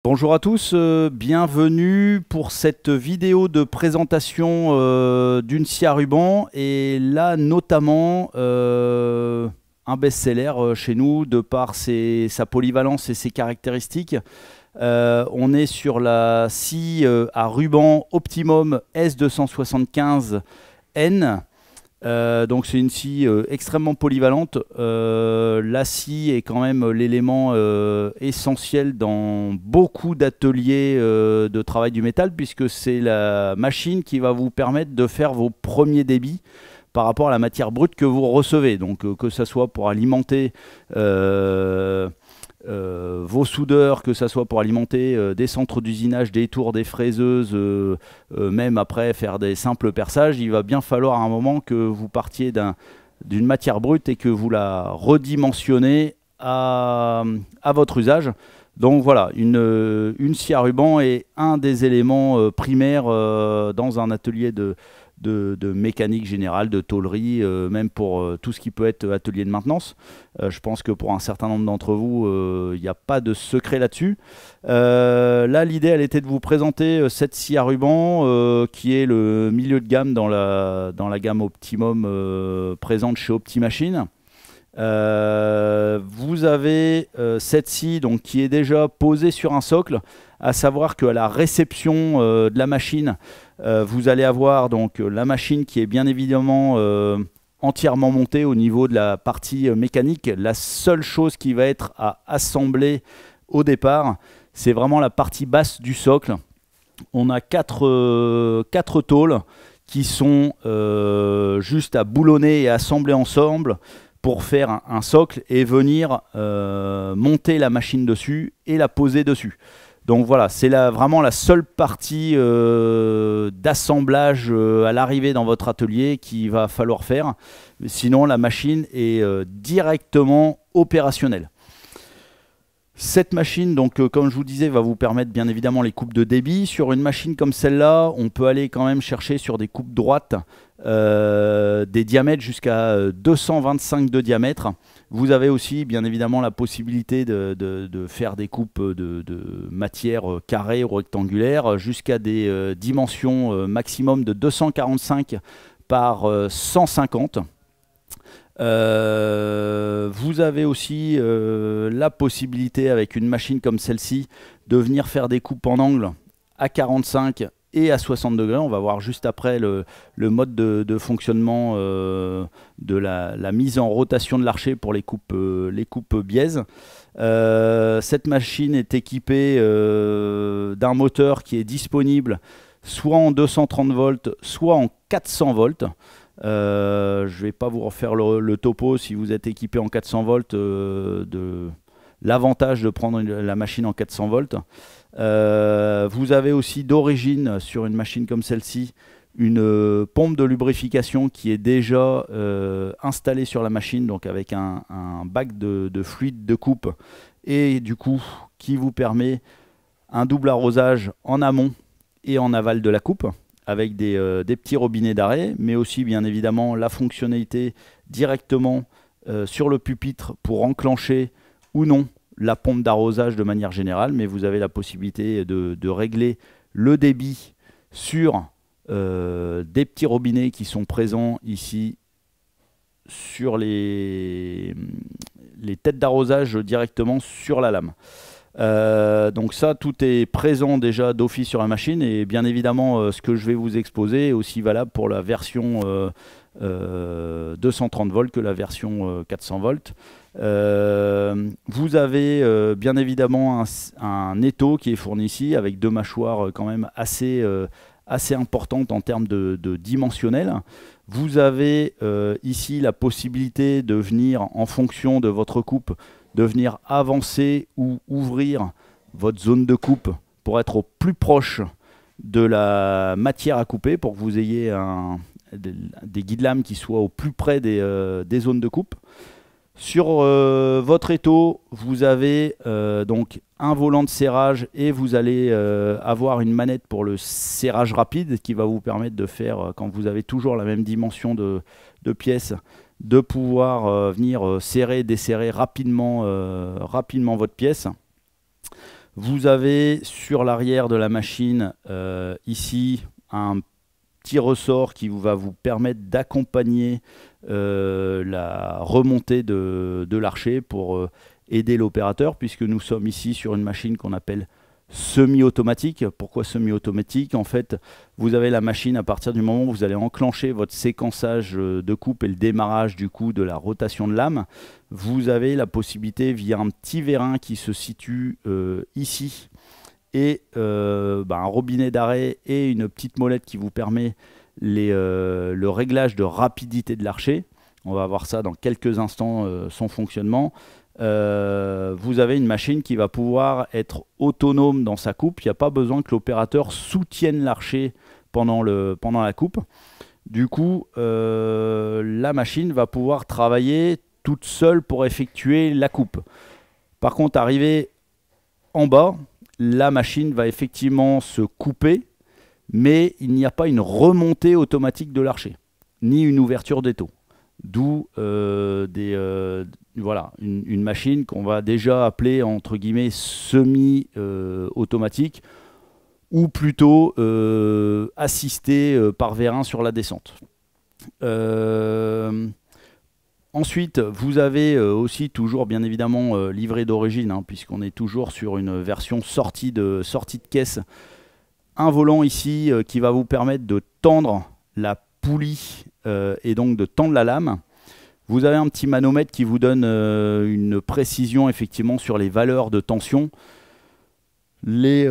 Bonjour à tous, bienvenue pour cette vidéo de présentation d'une scie à ruban et là notamment un best-seller chez nous de par sa polyvalence et ses caractéristiques. On est sur la scie à ruban Optimum S275N. Donc c'est une scie extrêmement polyvalente. La scie est quand même l'élément essentiel dans beaucoup d'ateliers de travail du métal, puisque c'est la machine qui va vous permettre de faire vos premiers débits par rapport à la matière brute que vous recevez. Donc que ça soit pour alimenter vos soudeurs, que ça soit pour alimenter des centres d'usinage, des tours, des fraiseuses, même après faire des simples perçages, il va bien falloir à un moment que vous partiez d'une matière brute et que vous la redimensionnez à votre usage. Donc voilà, une scie à ruban est un des éléments primaires dans un atelier de mécanique générale, de tôlerie, même pour tout ce qui peut être atelier de maintenance. Je pense que pour un certain nombre d'entre vous, il n'y a pas de secret là-dessus. Là, l'idée, elle était de vous présenter cette scie à ruban qui est le milieu de gamme dans la gamme Optimum présente chez Optimachine. Vous avez cette scie donc, qui est déjà posée sur un socle, à savoir qu'à la réception de la machine, vous allez avoir donc la machine qui est bien évidemment entièrement montée au niveau de la partie mécanique. La seule chose qui va être à assembler au départ, c'est vraiment la partie basse du socle. On a quatre tôles qui sont juste à boulonner et assembler ensemble pour faire un socle et venir monter la machine dessus et la poser dessus. Donc voilà, c'est vraiment la seule partie d'assemblage à l'arrivée dans votre atelier qu'il va falloir faire. Sinon, la machine est directement opérationnelle. Cette machine, donc, comme je vous disais, va vous permettre bien évidemment les coupes de débit. Sur une machine comme celle-là, on peut aller quand même chercher sur des coupes droites des diamètres jusqu'à 225 de diamètre. Vous avez aussi bien évidemment la possibilité de faire des coupes de matière carrée ou rectangulaire jusqu'à des dimensions maximum de 245 par 150. Vous avez aussi la possibilité avec une machine comme celle-ci de venir faire des coupes en angle à 45 et à 60 degrés. On va voir juste après le mode de fonctionnement de la mise en rotation de l'archet pour les coupes biaises. Cette machine est équipée d'un moteur qui est disponible soit en 230 volts, soit en 400 volts. Je ne vais pas vous refaire le topo si vous êtes équipé en 400 volts de l'avantage de prendre la machine en 400 volts. Vous avez aussi d'origine sur une machine comme celle-ci une pompe de lubrification qui est déjà installée sur la machine, donc avec un bac de fluide de coupe et du coup qui vous permet un double arrosage en amont et en aval de la coupe, avec des petits robinets d'arrêt, mais aussi bien évidemment la fonctionnalité directement sur le pupitre pour enclencher ou non la pompe d'arrosage de manière générale, mais vous avez la possibilité de régler le débit sur des petits robinets qui sont présents ici sur les têtes d'arrosage directement sur la lame. Donc ça, tout est présent déjà d'office sur la machine, et bien évidemment ce que je vais vous exposer est aussi valable pour la version 230 volts que la version 400 volts. Vous avez bien évidemment un étau qui est fourni ici avec deux mâchoires quand même assez importantes en termes de dimensionnel. Vous avez ici la possibilité de venir, en fonction de votre coupe, de venir avancer ou ouvrir votre zone de coupe pour être au plus proche de la matière à couper, pour que vous ayez des guides-lames qui soient au plus près des zones de coupe. Sur votre étau, vous avez donc un volant de serrage, et vous allez avoir une manette pour le serrage rapide qui va vous permettre de faire, quand vous avez toujours la même dimension de pièces, de pouvoir venir serrer, desserrer rapidement votre pièce. Vous avez sur l'arrière de la machine ici un petit ressort qui va vous permettre d'accompagner la remontée de l'archer pour aider l'opérateur, puisque nous sommes ici sur une machine qu'on appelle semi-automatique. Pourquoi semi-automatique? En fait, vous avez la machine à partir du moment où vous allez enclencher votre séquençage de coupe et le démarrage du coup de la rotation de lame. Vous avez la possibilité via un petit vérin qui se situe ici et un robinet d'arrêt et une petite molette qui vous permet le réglage de rapidité de l'archer. On va voir ça dans quelques instants, son fonctionnement. Vous avez une machine qui va pouvoir être autonome dans sa coupe. Il n'y a pas besoin que l'opérateur soutienne l'archer pendant la coupe. Du coup, la machine va pouvoir travailler toute seule pour effectuer la coupe. Par contre, arrivé en bas, la machine va effectivement se couper, mais il n'y a pas une remontée automatique de l'archer, ni une ouverture d'étau. D'où voilà, une machine qu'on va déjà appeler entre guillemets semi-automatique ou plutôt assistée par vérin sur la descente. Ensuite, vous avez aussi toujours bien évidemment livré d'origine, hein, puisqu'on est toujours sur une version sortie de caisse. Un volant ici qui va vous permettre de tendre la poulie et donc de tendre la lame. Vous avez un petit manomètre qui vous donne une précision effectivement sur les valeurs de tension. Les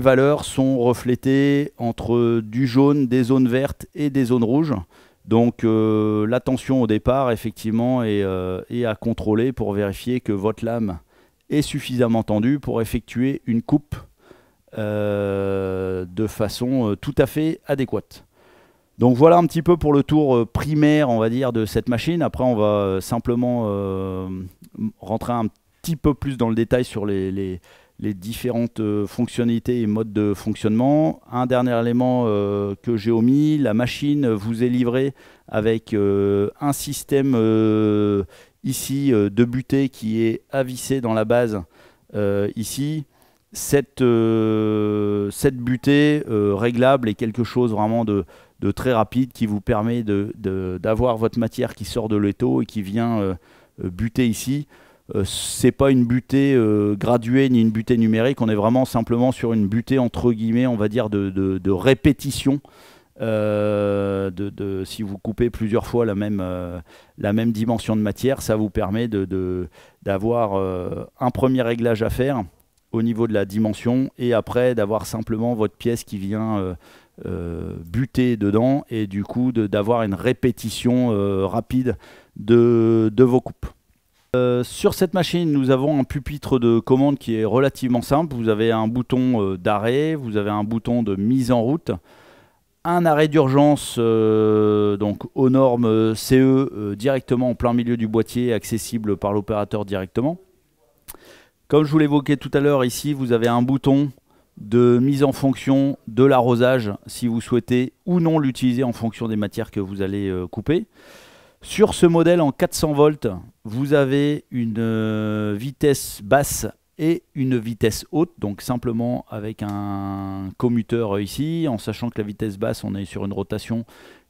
valeurs sont reflétées entre du jaune, des zones vertes et des zones rouges. Donc la tension au départ effectivement est à contrôler pour vérifier que votre lame est suffisamment tendue pour effectuer une coupe de façon tout à fait adéquate. Donc voilà un petit peu pour le tour primaire, on va dire, de cette machine. Après, on va simplement rentrer un petit peu plus dans le détail sur les différentes fonctionnalités et modes de fonctionnement. Un dernier élément que j'ai omis, la machine vous est livrée avec un système ici de butée qui est avissé dans la base ici. Cette butée réglable est quelque chose vraiment de très rapide qui vous permet d'avoir votre matière qui sort de l'étau et qui vient buter ici. C'est pas une butée graduée ni une butée numérique, on est vraiment simplement sur une butée entre guillemets, on va dire de répétition. Si vous coupez plusieurs fois la même dimension de matière, ça vous permet d'avoir un premier réglage à faire au niveau de la dimension et après d'avoir simplement votre pièce qui vient buter dedans et du coup d'avoir une répétition rapide de vos coupes. Sur cette machine, nous avons un pupitre de commande qui est relativement simple. Vous avez un bouton d'arrêt, vous avez un bouton de mise en route, un arrêt d'urgence donc aux normes CE directement en plein milieu du boîtier, accessible par l'opérateur directement. Comme je vous l'évoquais tout à l'heure, ici vous avez un bouton de mise en fonction de l'arrosage si vous souhaitez ou non l'utiliser en fonction des matières que vous allez couper. Sur ce modèle en 400 volts, vous avez une vitesse basse et une vitesse haute, donc simplement avec un commuteur ici, en sachant que la vitesse basse, on est sur une rotation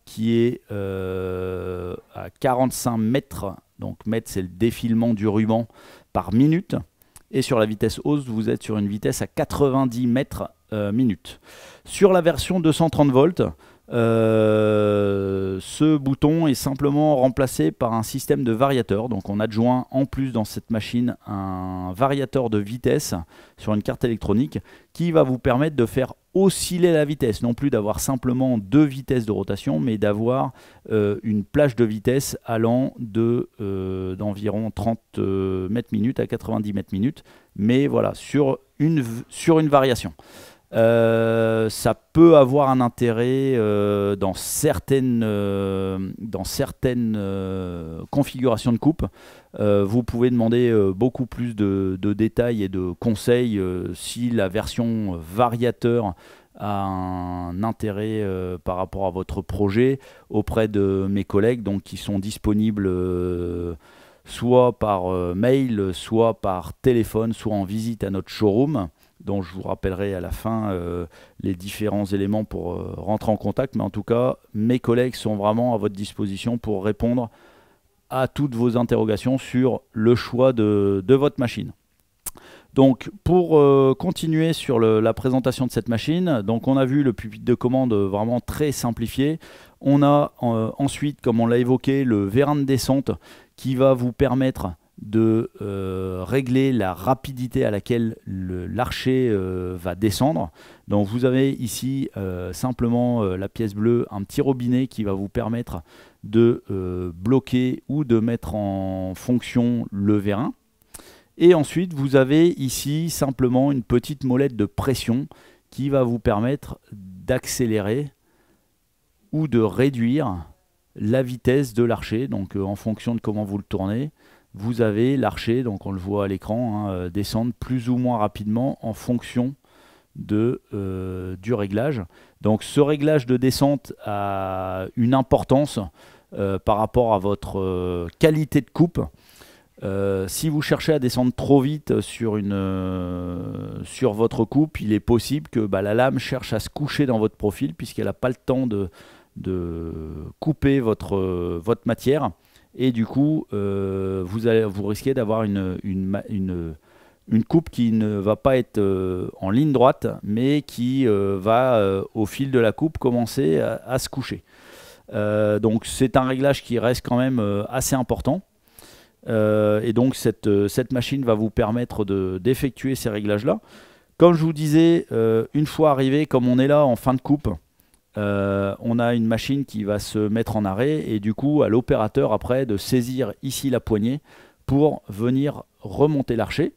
qui est à 45 mètres, donc mètres c'est le défilement du ruban par minute. Et sur la vitesse haute, vous êtes sur une vitesse à 90 mètres minute. Sur la version 230 volts, ce bouton est simplement remplacé par un système de variateur. Donc on adjoint en plus dans cette machine un variateur de vitesse sur une carte électronique qui va vous permettre de faire osciller la vitesse, non plus d'avoir simplement deux vitesses de rotation, mais d'avoir une plage de vitesse allant d'environ 30 mètres minutes à 90 mètres minutes, mais voilà, sur une variation. Ça peut avoir un intérêt dans certaines configurations de coupe. Vous pouvez demander beaucoup plus de détails et de conseils si la version variateur a un intérêt par rapport à votre projet auprès de mes collègues donc, qui sont disponibles soit par mail, soit par téléphone, soit en visite à notre showroom, dont je vous rappellerai à la fin les différents éléments pour rentrer en contact. Mais en tout cas, mes collègues sont vraiment à votre disposition pour répondre à toutes vos interrogations sur le choix de votre machine. Donc pour continuer sur la présentation de cette machine, donc on a vu le pupitre de commande vraiment très simplifié. On a ensuite, comme on l'a évoqué, le vérin de descente qui va vous permettre de régler la rapidité à laquelle l'archer va descendre. Donc vous avez ici simplement la pièce bleue, un petit robinet qui va vous permettre de bloquer ou de mettre en fonction le vérin. Et ensuite vous avez ici simplement une petite molette de pression qui va vous permettre d'accélérer ou de réduire la vitesse de l'archer. Donc en fonction de comment vous le tournez, vous avez l'archer, donc on le voit à l'écran, hein, descendre plus ou moins rapidement en fonction du réglage. Donc ce réglage de descente a une importance par rapport à votre qualité de coupe. Si vous cherchez à descendre trop vite sur votre coupe, il est possible que la lame cherche à se coucher dans votre profil puisqu'elle n'a pas le temps de couper votre matière. Et du coup, vous risquez d'avoir une coupe qui ne va pas être en ligne droite, mais qui va, au fil de la coupe, commencer à se coucher. Donc c'est un réglage qui reste quand même assez important. Et donc cette machine va vous permettre d'effectuer ces réglages-là. Comme je vous disais, une fois arrivé, comme on est là en fin de coupe, on a une machine qui va se mettre en arrêt et du coup à l'opérateur après de saisir ici la poignée pour venir remonter l'archer.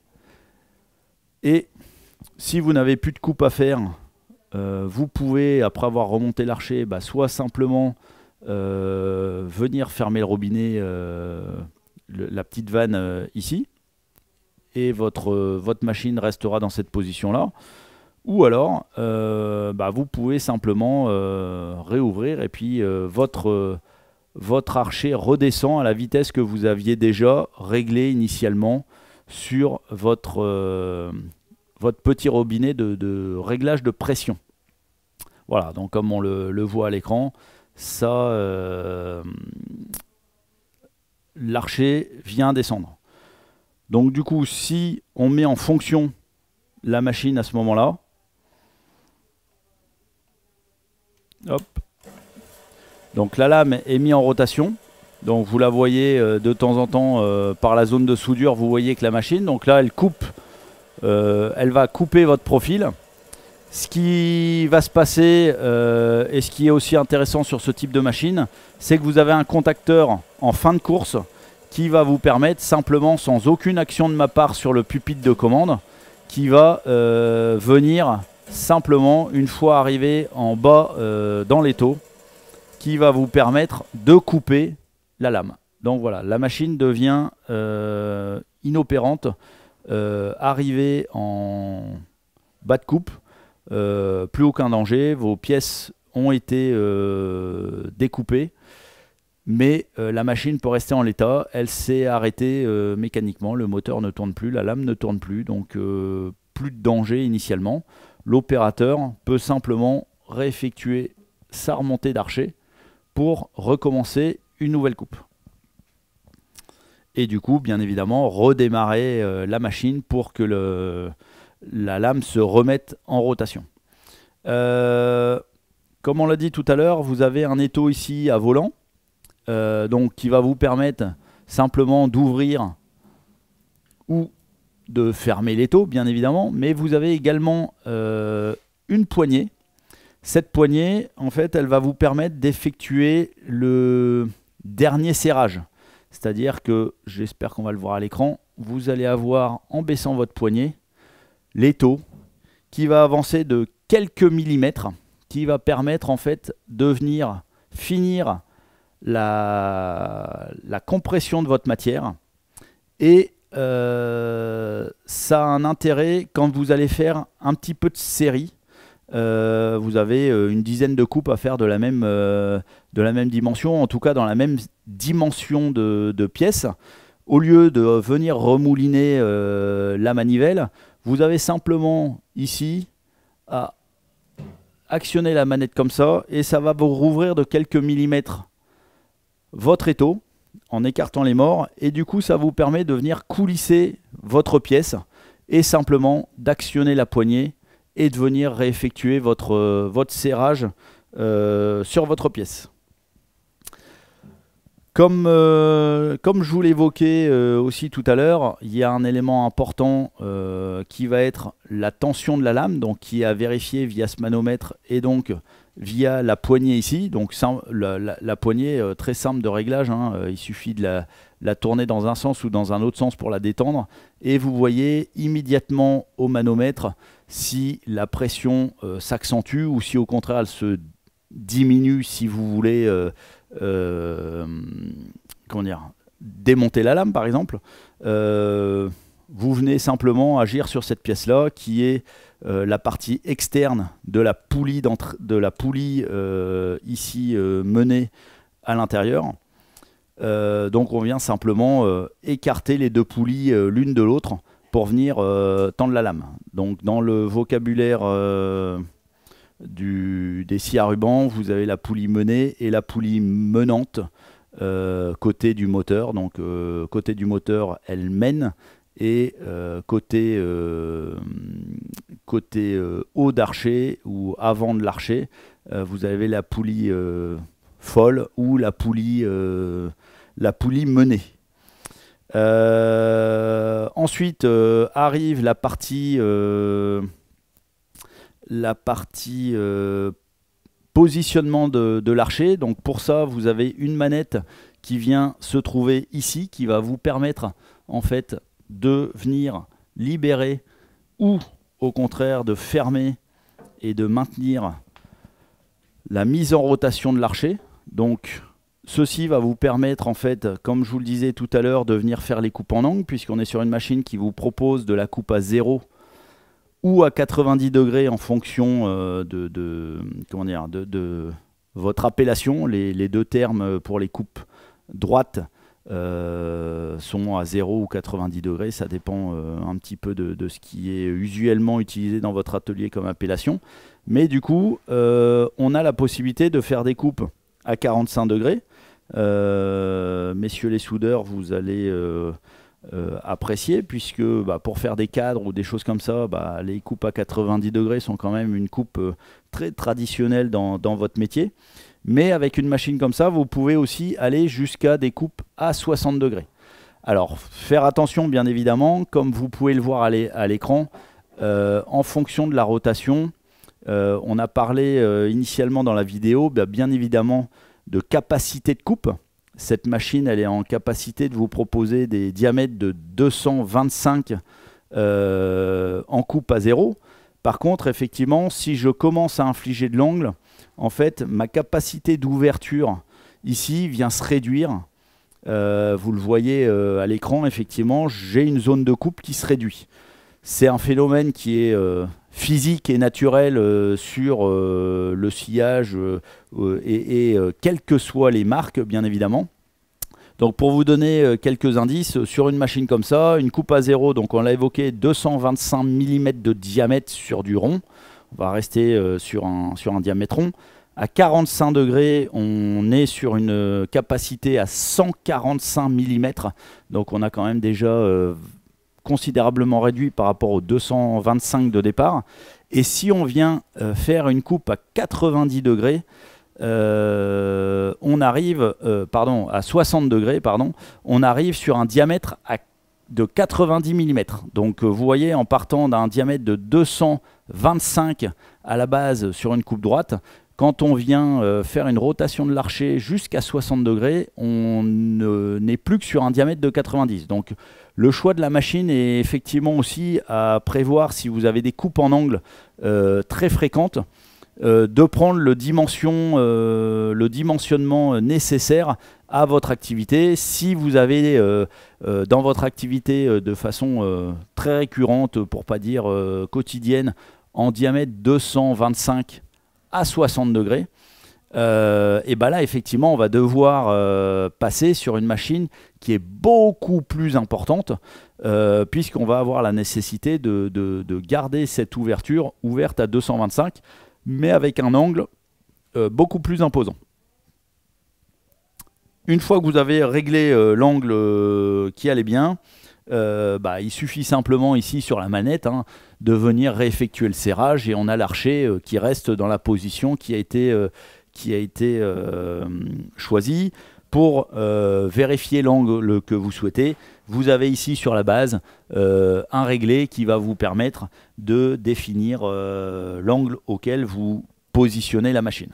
Et si vous n'avez plus de coupe à faire, vous pouvez, après avoir remonté l'archer, soit simplement venir fermer le robinet, la petite vanne ici, et votre machine restera dans cette position là, ou alors vous pouvez simplement réouvrir et puis votre archer redescend à la vitesse que vous aviez déjà réglée initialement sur votre petit robinet de réglage de pression. Voilà, donc comme on le voit à l'écran, ça l'archer vient descendre. Donc du coup, si on met en fonction la machine à ce moment-là, hop, donc la lame est mise en rotation. Donc vous la voyez de temps en temps par la zone de soudure, vous voyez que la machine, donc là elle coupe, elle va couper votre profil. Ce qui va se passer et ce qui est aussi intéressant sur ce type de machine, c'est que vous avez un contacteur en fin de course qui va vous permettre simplement, sans aucune action de ma part sur le pupitre de commande, qui va venir simplement, une fois arrivé en bas dans l'étau, qui va vous permettre de couper la lame. Donc voilà, la machine devient inopérante, arrivée en bas de coupe. Plus aucun danger, vos pièces ont été découpées, mais la machine peut rester en l'état. Elle s'est arrêtée mécaniquement, le moteur ne tourne plus, la lame ne tourne plus, donc plus de danger initialement. L'opérateur peut simplement réeffectuer sa remontée d'archer pour recommencer une nouvelle coupe. Et du coup, bien évidemment, redémarrer la machine pour que la lame se remette en rotation. Comme on l'a dit tout à l'heure, vous avez un étau ici à volant, donc qui va vous permettre simplement d'ouvrir ou de fermer l'étau, bien évidemment, mais vous avez également une poignée. Cette poignée, en fait, elle va vous permettre d'effectuer le dernier serrage. C'est-à-dire que, j'espère qu'on va le voir à l'écran, vous allez avoir, en baissant votre poignée, l'étau qui va avancer de quelques millimètres, qui va permettre en fait de venir finir la compression de votre matière. Et ça a un intérêt quand vous allez faire un petit peu de série. Vous avez une dizaine de coupes à faire de la même dimension, en tout cas dans la même dimension de pièces, au lieu de venir remouliner la manivelle, vous avez simplement ici à actionner la manette comme ça et ça va vous rouvrir de quelques millimètres votre étau en écartant les morts et du coup ça vous permet de venir coulisser votre pièce et simplement d'actionner la poignée et de venir réeffectuer votre serrage sur votre pièce. Comme je vous l'évoquais aussi tout à l'heure, il y a un élément important qui va être la tension de la lame, donc qui est à vérifier via ce manomètre et donc via la poignée ici. Donc la poignée, très simple de réglage, hein, il suffit de la tourner dans un sens ou dans un autre sens pour la détendre. Et vous voyez immédiatement au manomètre si la pression s'accentue ou si au contraire elle se diminue si vous voulez comment dire, démonter la lame par exemple. Vous venez simplement agir sur cette pièce là qui est la partie externe de la poulie, ici menée à l'intérieur. Donc on vient simplement écarter les deux poulies l'une de l'autre pour venir tendre la lame. Donc dans le vocabulaire des scies à ruban, vous avez la poulie menée et la poulie menante côté du moteur. Donc côté du moteur, elle mène et côté haut d'archer ou avant de l'archer, vous avez la poulie folle ou la poulie menée. Ensuite arrive la partie positionnement de l'archer. Donc pour ça, vous avez une manette qui vient se trouver ici, qui va vous permettre en fait de venir libérer ou au contraire de fermer et de maintenir la mise en rotation de l'archer. Donc ceci va vous permettre en fait, comme je vous le disais tout à l'heure, de venir faire les coupes en angle, puisqu'on est sur une machine qui vous propose de la coupe à 0 ou à 90 degrés en fonction de votre appellation. Les deux termes pour les coupes droites sont à 0 ou 90 degrés, ça dépend un petit peu de ce qui est usuellement utilisé dans votre atelier comme appellation. Mais du coup, on a la possibilité de faire des coupes à 45 degrés. Messieurs les soudeurs, vous allez apprécier, puisque pour faire des cadres ou des choses comme ça, les coupes à 90 degrés sont quand même une coupe très traditionnelle dans votre métier. Mais avec une machine comme ça, vous pouvez aussi aller jusqu'à des coupes à 60 degrés. Alors, faire attention, bien évidemment, comme vous pouvez le voir à l'écran, en fonction de la rotation, on a parlé initialement dans la vidéo, bien évidemment, de capacité de coupe. Cette machine, elle est en capacité de vous proposer des diamètres de 225 en coupe à 0. Par contre, effectivement, si je commence à infliger de l'angle, en fait, ma capacité d'ouverture ici vient se réduire. Vous le voyez à l'écran, effectivement, j'ai une zone de coupe qui se réduit. C'est un phénomène qui est physique et naturel sur le sciage et quelles que soient les marques, bien évidemment. Donc pour vous donner quelques indices, sur une machine comme ça, une coupe à 0, donc on l'a évoqué, 225 mm de diamètre sur du rond. On va rester sur un diamètre rond. À 45 degrés, on est sur une capacité à 145 mm. Donc on a quand même déjà considérablement réduit par rapport aux 225 de départ. Et si on vient faire une coupe à 90 degrés, on arrive à 60 degrés, on arrive sur un diamètre de 90 mm. Donc vous voyez, en partant d'un diamètre de 225 à la base sur une coupe droite, quand on vient faire une rotation de l'archer jusqu'à 60 degrés, on n'est plus que sur un diamètre de 90. Donc le choix de la machine est effectivement aussi à prévoir, si vous avez des coupes en angle très fréquentes, de prendre le dimensionnement nécessaire à votre activité. Si vous avez dans votre activité de façon très récurrente, pour pas dire quotidienne, en diamètre 225 à 60 degrés, Et bah là, effectivement, on va devoir passer sur une machine qui est beaucoup plus importante, puisqu'on va avoir la nécessité de garder cette ouverture ouverte à 225, mais avec un angle beaucoup plus imposant. Une fois que vous avez réglé l'angle qui allait bien, il suffit simplement ici sur la manette de venir réeffectuer le serrage et on a l'archet qui reste dans la position qui a été choisie. Pour vérifier l'angle que vous souhaitez, vous avez ici sur la base un réglé qui va vous permettre de définir l'angle auquel vous positionnez la machine.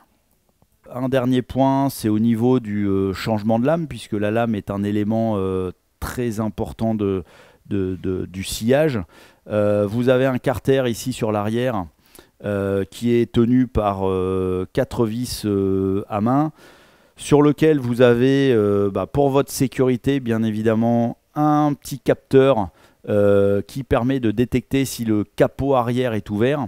Un dernier point, c'est au niveau du changement de lame, puisque la lame est un élément très important du sciage. Vous avez un carter ici sur l'arrière qui est tenu par 4 vis à main, sur lequel vous avez, pour votre sécurité, bien évidemment, un petit capteur qui permet de détecter si le capot arrière est ouvert.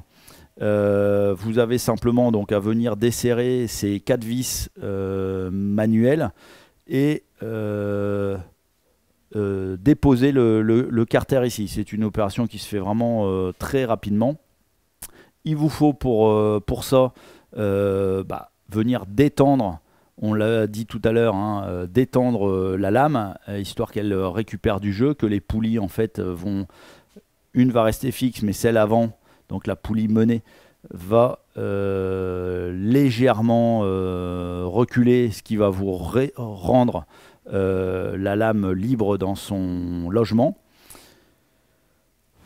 Vous avez simplement donc à venir desserrer ces 4 vis manuelles et déposer le carter ici. C'est une opération qui se fait vraiment très rapidement. Il vous faut pour ça venir détendre, on l'a dit tout à l'heure, détendre la lame, histoire qu'elle récupère du jeu, que les poulies en fait une va rester fixe, mais celle avant, donc la poulie menée, va légèrement reculer, ce qui va vous rendre la lame libre dans son logement.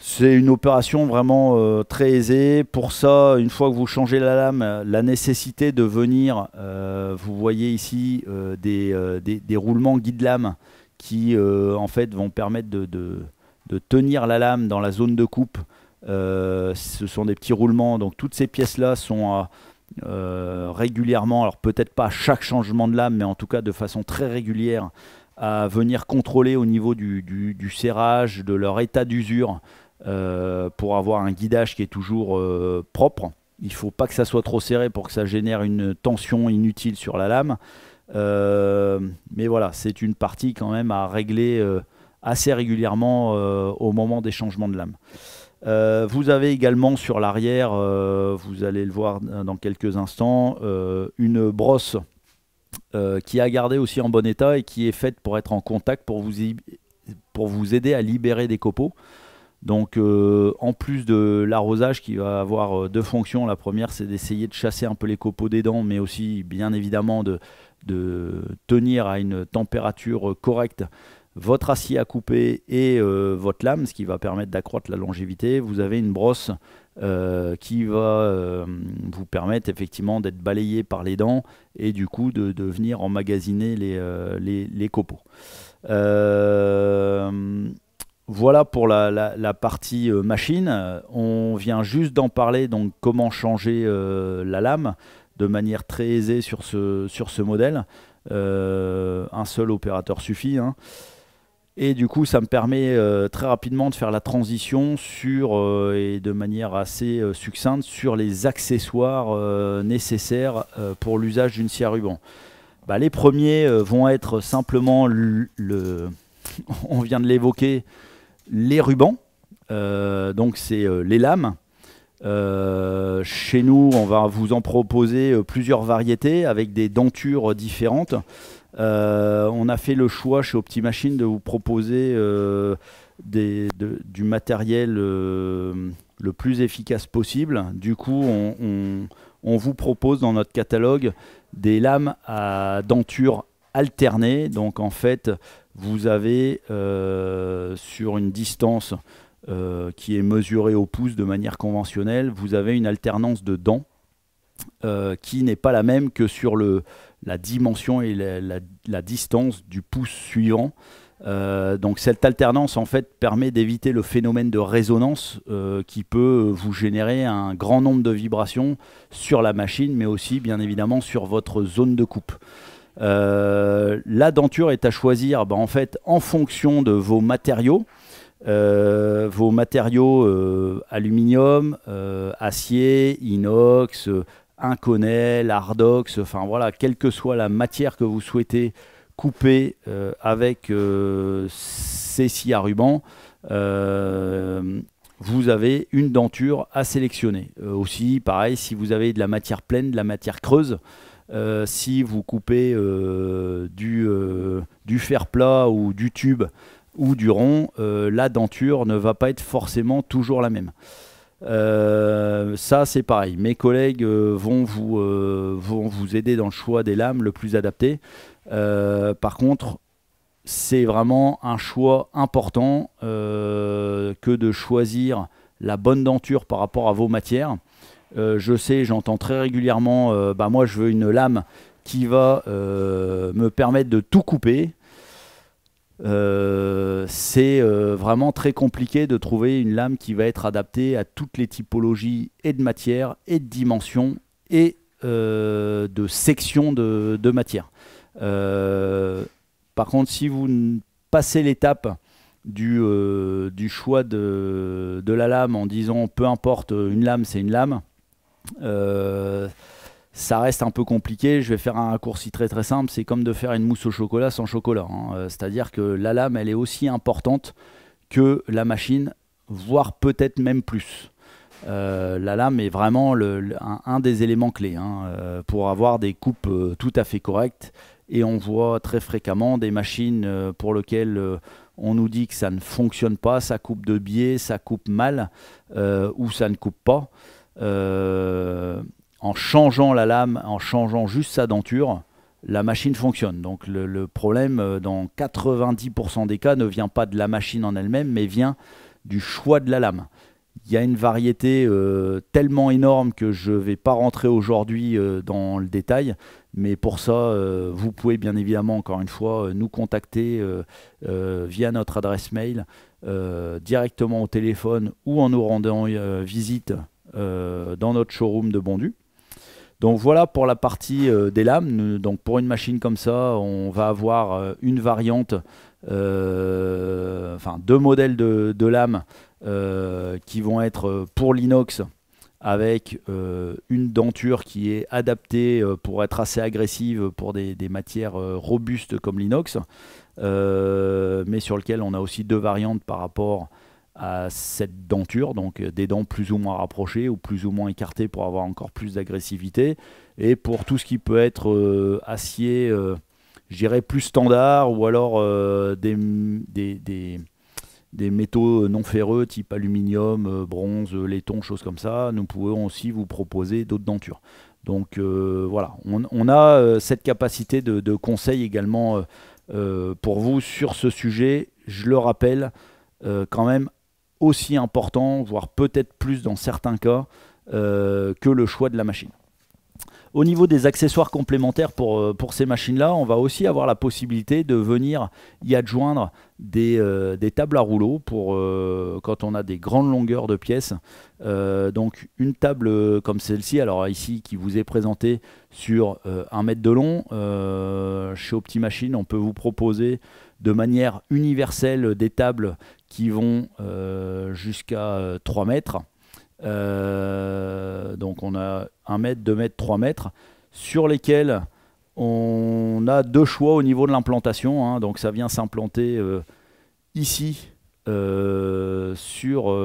C'est une opération vraiment très aisée. Pour ça, une fois que vous changez la lame, la nécessité de venir, vous voyez ici des roulements guide-lame qui en fait vont permettre de tenir la lame dans la zone de coupe. Ce sont des petits roulements, donc toutes ces pièces-là sont régulièrement, alors peut-être pas à chaque changement de lame, mais en tout cas de façon très régulière, à venir contrôler au niveau du serrage, de leur état d'usure, pour avoir un guidage qui est toujours propre. Il ne faut pas que ça soit trop serré pour que ça génère une tension inutile sur la lame. Mais voilà, c'est une partie quand même à régler assez régulièrement au moment des changements de lame. Vous avez également sur l'arrière, vous allez le voir dans quelques instants, une brosse qui est à garder aussi en bon état et qui est faite pour être en contact pour vous aider à libérer des copeaux. Donc en plus de l'arrosage qui va avoir deux fonctions, la première c'est d'essayer de chasser un peu les copeaux des dents, mais aussi bien évidemment de tenir à une température correcte votre acier à couper et votre lame, ce qui va permettre d'accroître la longévité. Vous avez une brosse qui va vous permettre effectivement d'être balayé par les dents et du coup de venir emmagasiner les copeaux. Voilà pour la partie machine. On vient juste d'en parler, donc comment changer la lame de manière très aisée sur ce modèle. Un seul opérateur suffit. Et du coup, ça me permet très rapidement de faire la transition et de manière assez succincte sur les accessoires nécessaires pour l'usage d'une scie à ruban. Les premiers vont être simplement, on vient de l'évoquer, les rubans. Donc c'est les lames. Chez nous, on va vous en proposer plusieurs variétés avec des dentures différentes. On a fait le choix chez Optimachine de vous proposer du matériel le plus efficace possible. Du coup, on vous propose dans notre catalogue des lames à denture alternée. Donc en fait, vous avez sur une distance qui est mesurée au pouce de manière conventionnelle, vous avez une alternance de dents qui n'est pas la même que sur la dimension et la distance du pouce suivant. Donc cette alternance en fait permet d'éviter le phénomène de résonance qui peut vous générer un grand nombre de vibrations sur la machine, mais aussi bien évidemment sur votre zone de coupe. La denture est à choisir en fait en fonction de vos matériaux. Aluminium, acier, inox, Inconel, Hardox, enfin voilà, quelle que soit la matière que vous souhaitez couper avec ces scies à ruban, vous avez une denture à sélectionner. Aussi, pareil, si vous avez de la matière pleine, de la matière creuse, si vous coupez du fer plat ou du tube ou du rond, la denture ne va pas être forcément toujours la même. Ça c'est pareil, mes collègues vont vous aider dans le choix des lames le plus adapté. Par contre, c'est vraiment un choix important que de choisir la bonne denture par rapport à vos matières. Je sais, j'entends très régulièrement, moi je veux une lame qui va me permettre de tout couper. C'est vraiment très compliqué de trouver une lame qui va être adaptée à toutes les typologies et de matière et de dimensions et de sections de matière. Par contre, si vous passez l'étape du choix de la lame en disant peu importe, une lame c'est une lame, ça reste un peu compliqué. Je vais faire un raccourci très très simple, c'est comme de faire une mousse au chocolat sans chocolat, hein. C'est-à-dire que la lame elle est aussi importante que la machine, voire peut-être même plus. La lame est vraiment un des éléments clés, hein, pour avoir des coupes tout à fait correctes. Et on voit très fréquemment des machines pour lesquelles on nous dit que ça ne fonctionne pas, ça coupe de biais, ça coupe mal, ou ça ne coupe pas. En changeant la lame, en changeant juste sa denture, la machine fonctionne. Donc le problème, dans 90% des cas, ne vient pas de la machine en elle-même, mais vient du choix de la lame. Il y a une variété tellement énorme que je ne vais pas rentrer aujourd'hui dans le détail, mais pour ça, vous pouvez bien évidemment, encore une fois, nous contacter via notre adresse mail, directement au téléphone ou en nous rendant visite dans notre showroom de Bondu. Donc voilà pour la partie des lames. Donc pour une machine comme ça, on va avoir une variante, enfin deux modèles de lames qui vont être pour l'inox avec une denture qui est adaptée pour être assez agressive pour des matières robustes comme l'inox, mais sur lequel on a aussi deux variantes par rapport à cette denture, donc des dents plus ou moins rapprochées ou plus ou moins écartées pour avoir encore plus d'agressivité, et pour tout ce qui peut être acier, je dirais plus standard, ou alors des métaux non ferreux type aluminium, bronze, laiton, choses comme ça. Nous pouvons aussi vous proposer d'autres dentures. Donc voilà, on a cette capacité de conseil également pour vous sur ce sujet. Je le rappelle, quand même aussi important, voire peut-être plus dans certains cas, que le choix de la machine. Au niveau des accessoires complémentaires pour ces machines-là, on va aussi avoir la possibilité de venir y adjoindre des tables à rouleau pour quand on a des grandes longueurs de pièces. Donc une table comme celle-ci, alors ici qui vous est présentée sur 1 mètre de long, chez Optimachine, on peut vous proposer de manière universelle des tables qui vont jusqu'à 3 mètres. Donc on a 1 mètre, 2 mètres, 3 mètres, sur lesquels on a deux choix au niveau de l'implantation, hein. Donc ça vient s'implanter ici sur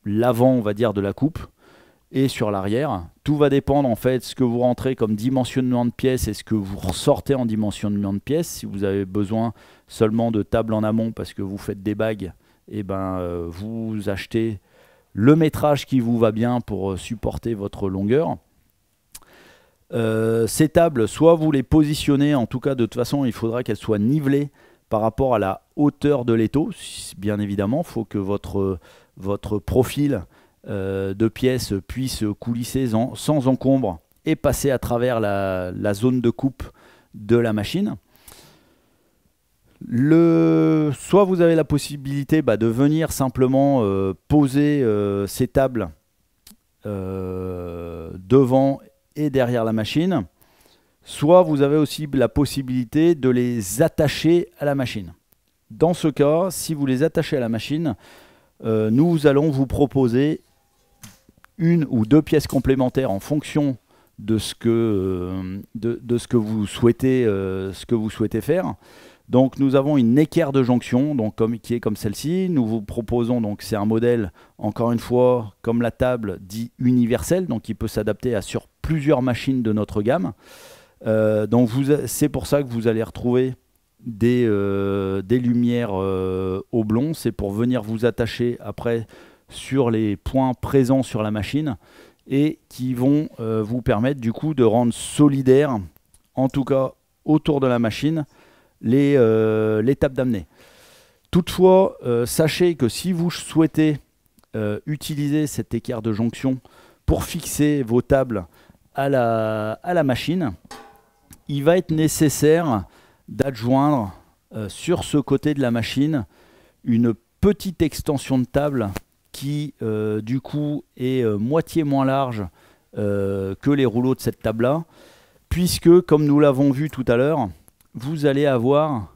l'avant, on va dire, de la coupe, et sur l'arrière. Tout va dépendre en fait de ce que vous rentrez comme dimensionnement de pièces et ce que vous ressortez en dimensionnement de pièces. Si vous avez besoin seulement de tables en amont parce que vous faites des bagues, et vous achetez le métrage qui vous va bien pour supporter votre longueur. Ces tables, soit vous les positionnez, en tout cas de toute façon il faudra qu'elles soient nivelées par rapport à la hauteur de l'étau. Bien évidemment, il faut que votre profil de pièces puisse coulisser sans encombre et passer à travers la zone de coupe de la machine. Soit vous avez la possibilité de venir simplement poser ces tables devant et derrière la machine, soit vous avez aussi la possibilité de les attacher à la machine. Dans ce cas, si vous les attachez à la machine, nous allons vous proposer une ou deux pièces complémentaires en fonction de ce que vous souhaitez, faire. Donc nous avons une équerre de jonction donc qui est comme celle-ci. Nous vous proposons, donc c'est un modèle, encore une fois, comme la table, dit universel, donc qui peut s'adapter sur plusieurs machines de notre gamme. Donc c'est pour ça que vous allez retrouver des lumières oblongs. C'est pour venir vous attacher après sur les points présents sur la machine et qui vont vous permettre du coup de rendre solidaire, en tout cas autour de la machine, les tables d'amener. Toutefois, sachez que si vous souhaitez utiliser cet équerre de jonction pour fixer vos tables à la machine, il va être nécessaire d'adjoindre sur ce côté de la machine une petite extension de table qui du coup est moitié moins large que les rouleaux de cette table-là, puisque comme nous l'avons vu tout à l'heure, vous allez avoir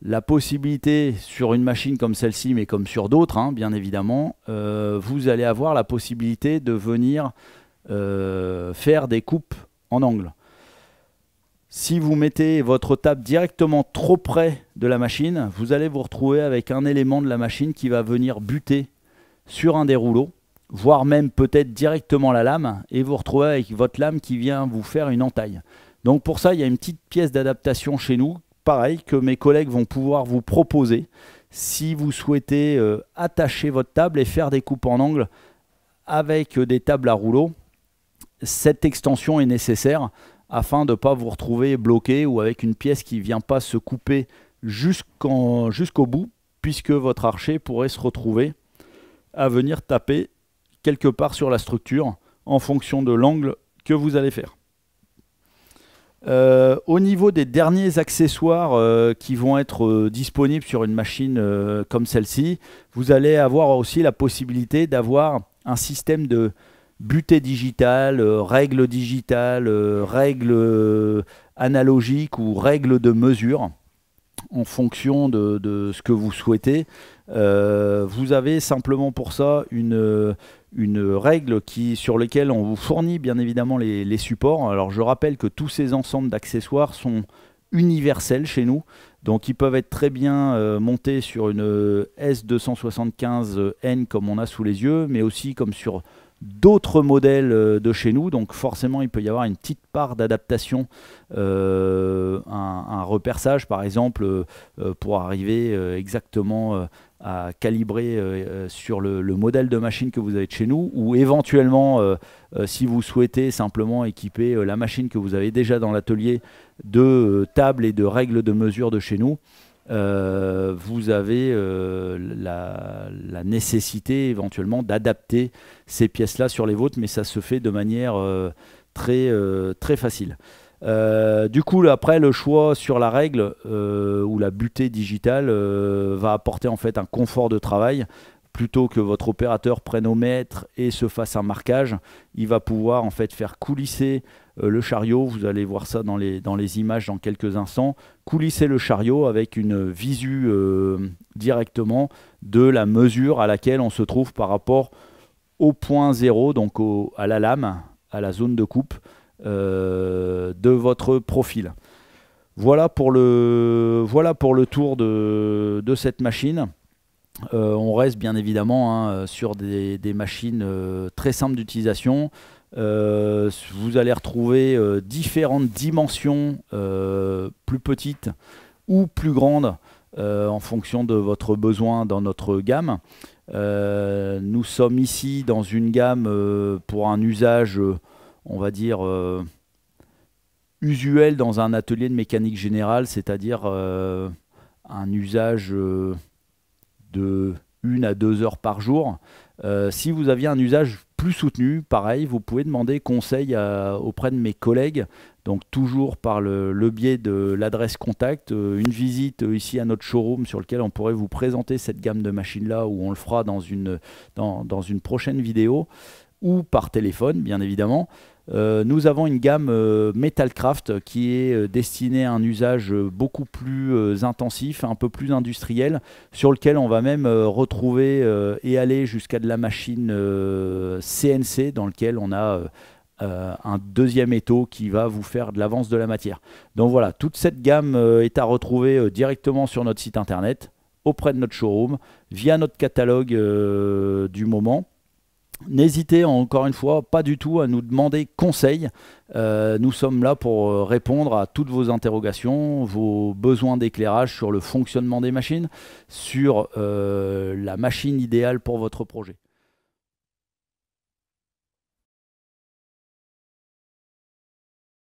la possibilité sur une machine comme celle-ci, mais comme sur d'autres, hein, bien évidemment, vous allez avoir la possibilité de venir faire des coupes en angle. Si vous mettez votre table directement trop près de la machine, vous allez vous retrouver avec un élément de la machine qui va venir buter sur un des rouleaux, voire même peut-être directement la lame, et vous retrouvez avec votre lame qui vient vous faire une entaille. Donc pour ça, il y a une petite pièce d'adaptation chez nous, pareil, que mes collègues vont pouvoir vous proposer si vous souhaitez attacher votre table et faire des coupes en angle avec des tables à rouleau. Cette extension est nécessaire afin de ne pas vous retrouver bloqué ou avec une pièce qui ne vient pas se couper jusqu'au bout, puisque votre archer pourrait se retrouver à venir taper quelque part sur la structure en fonction de l'angle que vous allez faire. Au niveau des derniers accessoires qui vont être disponibles sur une machine comme celle-ci, vous allez avoir aussi la possibilité d'avoir un système de butée digitale, règles digitales, règles analogiques ou règles de mesure en fonction de ce que vous souhaitez. Vous avez simplement pour ça une règle sur laquelle on vous fournit bien évidemment les supports. Alors je rappelle que tous ces ensembles d'accessoires sont universels chez nous, donc ils peuvent être très bien montés sur une S275N comme on a sous les yeux, mais aussi comme sur d'autres modèles de chez nous, donc forcément il peut y avoir une petite part d'adaptation, un reperçage par exemple pour arriver exactement à calibrer sur le modèle de machine que vous avez de chez nous, ou éventuellement si vous souhaitez simplement équiper la machine que vous avez déjà dans l'atelier de tables et de règles de mesure de chez nous. Vous avez la nécessité éventuellement d'adapter ces pièces-là sur les vôtres, mais ça se fait de manière très facile. Du coup, après, le choix sur la règle ou la butée digitale va apporter en fait un confort de travail. Plutôt que votre opérateur prenne au mètre et se fasse un marquage, il va pouvoir en fait faire coulisser le chariot. Vous allez voir ça dans les images dans quelques instants. Coulisser le chariot avec une visu directement de la mesure à laquelle on se trouve par rapport au point 0, donc à la lame, à la zone de coupe de votre profil. Voilà pour le tour de cette machine. On reste bien évidemment sur des machines très simples d'utilisation. Vous allez retrouver différentes dimensions plus petites ou plus grandes en fonction de votre besoin dans notre gamme. Nous sommes ici dans une gamme pour un usage, on va dire, usuel dans un atelier de mécanique générale, c'est-à-dire un usage de 1 à 2 heures par jour. Si vous aviez un usage plus soutenu, pareil, vous pouvez demander conseil auprès de mes collègues, donc toujours par le biais de l'adresse contact, une visite ici à notre showroom sur lequel on pourrait vous présenter cette gamme de machines là, où on le fera dans une prochaine vidéo, ou par téléphone bien évidemment. Nous avons une gamme Metalcraft qui est destinée à un usage beaucoup plus intensif, un peu plus industriel, sur lequel on va même retrouver et aller jusqu'à de la machine CNC, dans lequel on a un deuxième étau qui va vous faire de l'avance de la matière. Donc voilà, toute cette gamme est à retrouver directement sur notre site internet, auprès de notre showroom, via notre catalogue du moment. N'hésitez encore une fois pas du tout à nous demander conseil. Nous sommes là pour répondre à toutes vos interrogations, vos besoins d'éclairage sur le fonctionnement des machines, sur la machine idéale pour votre projet.